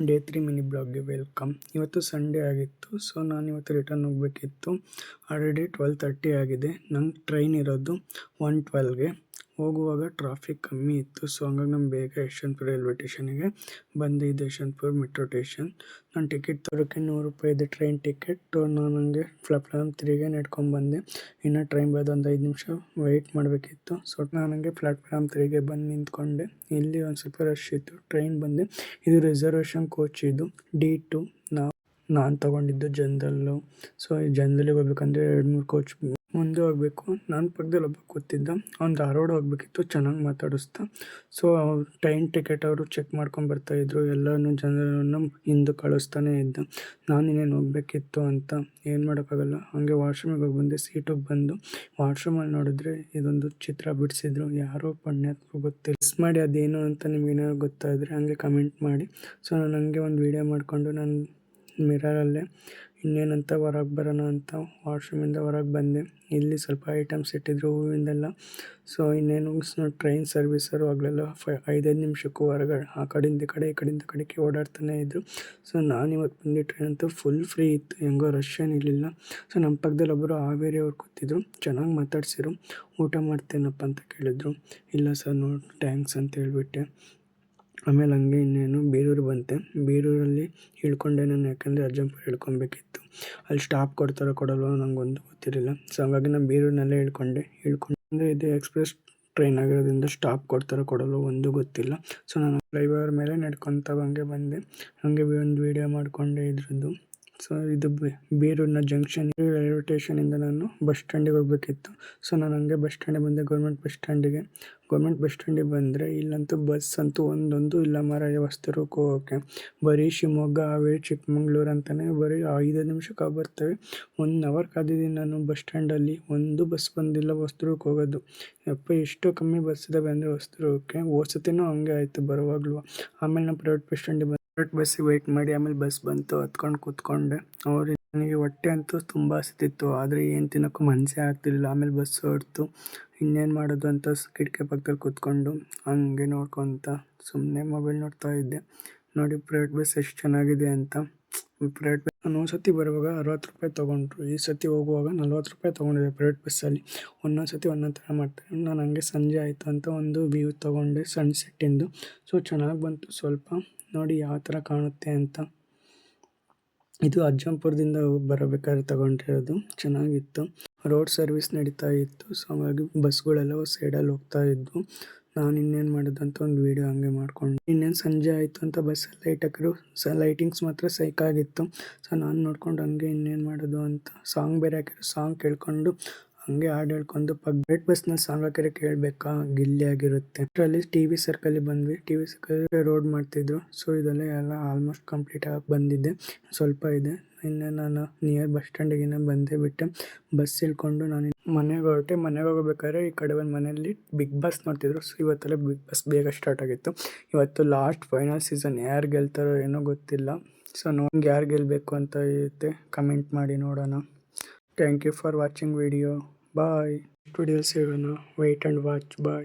Day 3 mini ಬ್ಲಾಗ್ಗೆ welcome. ಇವತ್ತು Sunday ಆಗಿತ್ತು, ಸೊ ನಾನು ಇವತ್ತು ರಿಟರ್ನ್ ಹೋಗಬೇಕಿತ್ತು. ಆಲ್ರೆಡಿ 12:30 ಆಗಿದೆ. ನಂಗೆ ಟ್ರೈನ್ ಇರೋದು 1:12ಗೆ. ಹೋಗುವಾಗ ಟ್ರಾಫಿಕ್ ಕಮ್ಮಿ ಇತ್ತು, ಸೊ ಹಂಗಾಗಿ ನಾನು ಬೇಗ ಯಶವಂತಪುರ ರೈಲ್ವೆ ಸ್ಟೇಷನಿಗೆ ಬಂದೆ. ಇದು ಯಶವಂತಪುರ ಮೆಟ್ರೋ ಸ್ಟೇಷನ್. ನಾನು ಟಿಕೆಟ್ ತರೋಕ್ಕೆ 100 ರೂಪಾಯಿ ಇದೆ ಟ್ರೈನ್ ಟಿಕೆಟ್. ನಾನು ಹಂಗೆ ಪ್ಲಾಟ್ಫಾರ್ಮ್ 3ಗೆ ನಡ್ಕೊಂಡ್ಬಂದೆ. ಇನ್ನು ಟ್ರೈನ್ ಬರೋದು ಒಂದು 5 ನಿಮಿಷ ವೆಯ್ಟ್ ಮಾಡಬೇಕಿತ್ತು. ಸೊ ನಾನು ಹಂಗೆ ಪ್ಲಾಟ್ಫಾರ್ಮ್ 3ಗೆ ಬಂದು ನಿಂತ್ಕೊಂಡೆ. ಇಲ್ಲಿ ಒಂದು ಸ್ವಲ್ಪ ರಶ್ ಇತ್ತು, ಟ್ರೈನ್ ಬಂದೆ. ಇದು ರಿಸರ್ವೇಷನ್ ಕೋಚ್, ಇದು D2. ನಾನು ತೊಗೊಂಡಿದ್ದು ಜನರಲ್ಲು. ಸೊ ಈ ಜನರಲ್ಲಿಗೆ ಹೋಗ್ಬೇಕಂದ್ರೆ 2-3 ಕೋಚ್ ಮುಂದೆ ಹೋಗಬೇಕು. ನಾನು ಪಕ್ಕದಲ್ಲಿ ಒಬ್ಬ ಕೂತಿದ್ದ, ಅವ್ನು ಧಾರವಾಡ ಹೋಗ್ಬೇಕಿತ್ತು, ಚೆನ್ನಾಗಿ ಮಾತಾಡಿಸ್ತಾ. ಸೊ ಟ್ರೈನ್ ಟಿಕೆಟ್ ಅವರು ಚೆಕ್ ಮಾಡ್ಕೊಂಡು ಬರ್ತಾಯಿದ್ರು. ಎಲ್ಲನೂ ಜನರನ್ನು ಹಿಂದೆ ಕಳಿಸ್ತಾನೆ ಇದ್ದ. ನಾನು ಇನ್ನೇನು ಹೋಗಬೇಕಿತ್ತು ಅಂತ ಏನು ಮಾಡೋಕ್ಕಾಗಲ್ಲ. ಹಾಗೆ ವಾಶ್ರೂಮಿಗೆ ಹೋಗಿ ಬಂದೆ. ಸೀಟಿಗೆ ಬಂದು ವಾಶ್ರೂಮಲ್ಲಿ ನೋಡಿದ್ರೆ ಇದೊಂದು ಚಿತ್ರ ಬಿಡಿಸಿದ್ರು. ಯಾರೋ ಪುಣ್ಯಾತ್ಮ ಗೊತ್ತಿಲ್ಲ. ಮಿಸ್ ಮಾಡಿ ಅದೇನು ಅಂತ ನಿಮಗೇನಾದ್ರು ಗೊತ್ತಾದರೆ ಹಾಗೆ ಕಮೆಂಟ್ ಮಾಡಿ. ಸೊ ನಾನು ಹಂಗೆ ಒಂದು ವೀಡಿಯೋ ಮಾಡಿಕೊಂಡು ನಾನು ಮಿರರಲ್ಲೇ ಇನ್ನೇನಂತ ಹೊರಗೆ ಬರೋಣ ಅಂತ ವಾಶ್ರೂಮಿಂದ ಹೊರಗೆ ಬಂದೆ. ಇಲ್ಲಿ ಸ್ವಲ್ಪ ಐಟಮ್ಸ್ ಇಟ್ಟಿದ್ರು, ಹೂವಿಂದೆಲ್ಲ. ಸೊ ಇನ್ನೇನು ಟ್ರೈನ್ ಸರ್ವಿಸರು ಆಗಲೆಲ್ಲ 5-5 ನಿಮಿಷಕ್ಕೂ ಹೊರಗಡೆ ಆ ಕಡೆಯಿಂದ ಈ ಕಡೆ, ಈ ಕಡೆಯಿಂದ ಕಡೆಗೆ ಓಡಾಡ್ತಾನೆ ಇದ್ದರು. ಸೊ ನಾನು ಇವತ್ತು ಬಂದು ಟ್ರೈನ್ ಅಂತೂ ಫುಲ್ ಫ್ರೀ ಇತ್ತು, ಹೆಂಗೋ ರಶ್ ಏನಿರಲಿಲ್ಲ. ಸೊ ನಮ್ಮ ಪಕ್ಕದಲ್ಲಿ ಒಬ್ಬರು ಹಾವೇರಿಯವ್ರು ಕೂತಿದ್ರು, ಚೆನ್ನಾಗಿ ಮಾತಾಡ್ಸಿರು. ಊಟ ಮಾಡ್ತೇನಪ್ಪ ಅಂತ ಕೇಳಿದ್ರು. ಇಲ್ಲ ಸರ್ ಥ್ಯಾಂಕ್ಸ್ ಅಂತ ಹೇಳಿಬಿಟ್ಟೆ. ಆಮೇಲೆ ಹಂಗೆ ಇನ್ನೇನು ಬೀರೂರು ಬಂತೆ. ಬೀರೂರಲ್ಲಿ ಇಳ್ಕೊಂಡೆ ನಾನು, ಯಾಕಂದರೆ ಅಜ್ಜಂಪುರ ಇಳ್ಕೊಬೇಕಿತ್ತು. ಅಲ್ಲಿ ಸ್ಟಾಪ್ ಕೊಡ್ತಾರೋ ಕೊಡಲ್ವೋ ನನಗೊಂದು ಗೊತ್ತಿರಲಿಲ್ಲ. ಸೊ ಹಾಗಾಗಿ ನಾನು ಬೀರೂರಿನಲ್ಲೇ ಅಂದರೆ ಇದು ಎಕ್ಸ್ಪ್ರೆಸ್ ಟ್ರೈನ್ ಆಗಿರೋದ್ರಿಂದ ಸ್ಟಾಪ್ ಕೊಡ್ತಾರೋ ಕೊಡಲ್ವೋ ಒಂದು ಗೊತ್ತಿಲ್ಲ. ಸೊ ನಾನು ಫ್ಲೈಓವರ್ ಮೇಲೆ ನಡ್ಕೊತ ಹಂಗೆ ಬಂದೆ. ಹಾಗೆ ಒಂದು ವೀಡಿಯೋ ಮಾಡಿಕೊಂಡೆ ಇದ್ರದ್ದು. ಸೊ ಇದು ಬೀರೂರಿನ ಜಂಕ್ಷನ್. ರೈಲ್ವೆ ಸ್ಟೇಷನಿಂದ ನಾನು ಬಸ್ ಸ್ಟ್ಯಾಂಡಿಗೆ ಹೋಗಬೇಕಿತ್ತು. ಸೊ ನಾನು ಹಂಗೆ ಬಸ್ ಸ್ಟ್ಯಾಂಡಿಗೆ ಬಂದೆ, ಗೌರ್ಮೆಂಟ್ ಬಸ್ ಸ್ಟ್ಯಾಂಡಿಗೆ ಬಂದರೆ ಇಲ್ಲಂತೂ ಬಸ್ ಅಂತೂ ಒಂದೊಂದು ಇಲ್ಲ ಮಾರಾಯ. ಹೊಸದುರ್ಗಕ್ಕೆ ಹೋಗೋಕ್ಕೆ ಬರೀ ಶಿವಮೊಗ್ಗ, ಹಾವೇರಿ, ಚಿಕ್ಕಮಂಗ್ಳೂರು ಅಂತಲೇ ಬರೀ 5 ನಿಮಿಷಕ್ಕೆ ಬರ್ತವೆ. 1 ಅವರ್ ಕಾದಿದ್ದೀನಿ ನಾನು ಬಸ್ ಸ್ಟ್ಯಾಂಡಲ್ಲಿ. ಒಂದು ಬಸ್ ಬಂದಿಲ್ಲ ಹೊಸದುರ್ಗಕ್ಕೆ ಹೋಗೋದು. ಯಪ್ಪ, ಎಷ್ಟು ಕಮ್ಮಿ ಬಸ್ ಇದ್ದಾವೆ ಅಂದರೆ ಹೊಸದುರ್ಗಕ್ಕೆ. ಹೋದ ಸತಿನೂ ಹಂಗೆ ಆಯಿತು ಬರುವಾಗಲೂ. ಆಮೇಲೆ ನಾನು ಪ್ರೈವೇಟ್ ಬಸ್ಸಿಗೆ ವೆಯ್ಟ್ ಮಾಡಿ ಆಮೇಲೆ ಬಸ್ ಬಂತು, ಹತ್ಕೊಂಡು ಕೂತ್ಕೊಂಡೆ. ನನಗೆ ಹೊಟ್ಟೆ ಅಂತೂ ತುಂಬ ಹಸಿತಿತ್ತು, ಆದರೆ ಏನು ತಿನ್ನೋಕ್ಕೂ ಮನಸ್ಸೇ ಆಗ್ತಿರ್ಲಿಲ್ಲ. ಆಮೇಲೆ ಬಸ್ ಹೊರಡ್ತು. ಇನ್ನೇನು ಮಾಡೋದು ಅಂತ ಕಿಟಕಿ ಪಕ್ಕದಲ್ಲಿ ಕೂತ್ಕೊಂಡು ಹಂಗೆ ನೋಡ್ಕೊತ ಸುಮ್ಮನೆ ಮೊಬೈಲ್ ನೋಡ್ತಾ ಇದ್ದೆ. ನೋಡಿ ಪ್ರೈವೇಟ್ ಬಸ್ ಎಷ್ಟು ಚೆನ್ನಾಗಿದೆ ಅಂತ. ಪ್ರೈವೇಟ್ ಬಸ್ ನಾನು ಒಂದು ಸತಿ ಬರುವಾಗ 60 ರೂಪಾಯಿ ತೊಗೊಂಡ್ರು. ಈ ಸತಿ ಹೋಗುವಾಗ 40 ರೂಪಾಯಿ ತೊಗೊಂಡಿದ್ದೆ ಪ್ರೈವೇಟ್ ಬಸ್ಸಲ್ಲಿ. ಒಂದೊಂದು ಸತಿ ಒಂದೊಂದು ಥರ ಮಾಡ್ತಾರೆ. ನಾನು ಹಂಗೆ ಸಂಜೆ ಆಯಿತು ಅಂತ ಒಂದು ವ್ಯೂ ತೊಗೊಂಡೆ ಸನ್ಸೆಟ್ಟಿಂದು. ಸೊ ಚೆನ್ನಾಗಿ ಬಂತು. ಸ್ವಲ್ಪ ನೋಡಿ ಯಾವ ಥರ ಕಾಣುತ್ತೆ ಅಂತ. ಇದು ಅಜ್ಜಂಪುರದಿಂದ ಬರಬೇಕಾದ್ರೆ ತಗೊಂಡಿರೋದು. ಚೆನ್ನಾಗಿತ್ತು. ರೋಡ್ ಸರ್ವಿಸ್ ನಡೀತಾ ಇತ್ತು. ಸೊ ಹಾಗಾಗಿ ಬಸ್ಗಳೆಲ್ಲ ಸೈಡಲ್ಲಿ ಹೋಗ್ತಾ ಇದ್ವು. ನಾನು ಇನ್ನೇನು ಮಾಡೋದು ಅಂತ ಒಂದು ವೀಡಿಯೋ ಹಂಗೆ ಮಾಡ್ಕೊಂಡು. ಇನ್ನೇನು ಸಂಜೆ ಆಯಿತು ಅಂತ ಬಸ್ಸಲ್ಲಿ ಲೈಟ್ ಹಾಕಿದ್ರು. ಲೈಟಿಂಗ್ಸ್ ಮಾತ್ರ ಸೈಕಾಗಿತ್ತು. ಸೊ ನಾನು ನೋಡ್ಕೊಂಡು ಹಂಗೆ ಇನ್ನೇನು ಮಾಡೋದು ಅಂತ ಸಾಂಗ್ ಬೇರೆ ಹಾಕಿದ್ರು. ಸಾಂಗ್ ಕೇಳ್ಕೊಂಡು ಹಂಗೆ ಹಾಡು ಹೇಳ್ಕೊಂಡು ಪ್ರೈವೇಟ್ ಬಸ್ನಲ್ಲಿ ಸಾಂಗ್ ಹಾಕಿದ್ರೆ ಕೇಳಬೇಕಾ, ಗಿಲ್ಲಿ ಆಗಿರುತ್ತೆ. ಅಲ್ಲಿ TV ಸರ್ಕಲಿಗೆ ಬಂದ್ವಿ. TV ಸರ್ಕಲ್ ರೋಡ್ ಮಾಡ್ತಿದ್ರು. ಸೊ ಎಲ್ಲ ಆಲ್ಮೋಸ್ಟ್ ಕಂಪ್ಲೀಟ್ ಆಗಿ ಬಂದಿದ್ದೆ. ಸ್ವಲ್ಪ ಇದೆ ಇನ್ನು. ನಾನು ನಿಯರ್ ಬಸ್ ಸ್ಟ್ಯಾಂಡಿಗೆ ಬಂದೇ ಬಿಟ್ಟೆ. ಬಸ್ ಇಳ್ಕೊಂಡು ನಾನು ಮನೆಗೆ ಹೊರಟೆ. ಮನೆಗೆ ಹೋಗಬೇಕಾದ್ರೆ ಈ ಕಡೆ ಒಂದು ಮನೆಯಲ್ಲಿ ಬಿಗ್ ಬಾಸ್ ನೋಡ್ತಿದ್ರು. ಸೊ ಇವತ್ತೆಲ್ಲ ಬಿಗ್ ಬಾಸ್ ಬೇಗ ಸ್ಟಾರ್ಟ್ ಆಗಿತ್ತು. ಇವತ್ತು ಲಾಸ್ಟ್ ಫೈನಲ್ ಸೀಸನ್. ಯಾರು ಗೆಲ್ತಾರೋ ಏನೋ ಗೊತ್ತಿಲ್ಲ. ಸೊ ನಮ್ಗೆ ಯಾರು ಗೆಲ್ಲಬೇಕು ಅಂತ ಇರುತ್ತೆ, ಕಮೆಂಟ್ ಮಾಡಿ ನೋಡೋಣ. Thank you for watching video. Bye. Video ಸಿಗೋಣ. Wait and watch. ಬಾಯ್.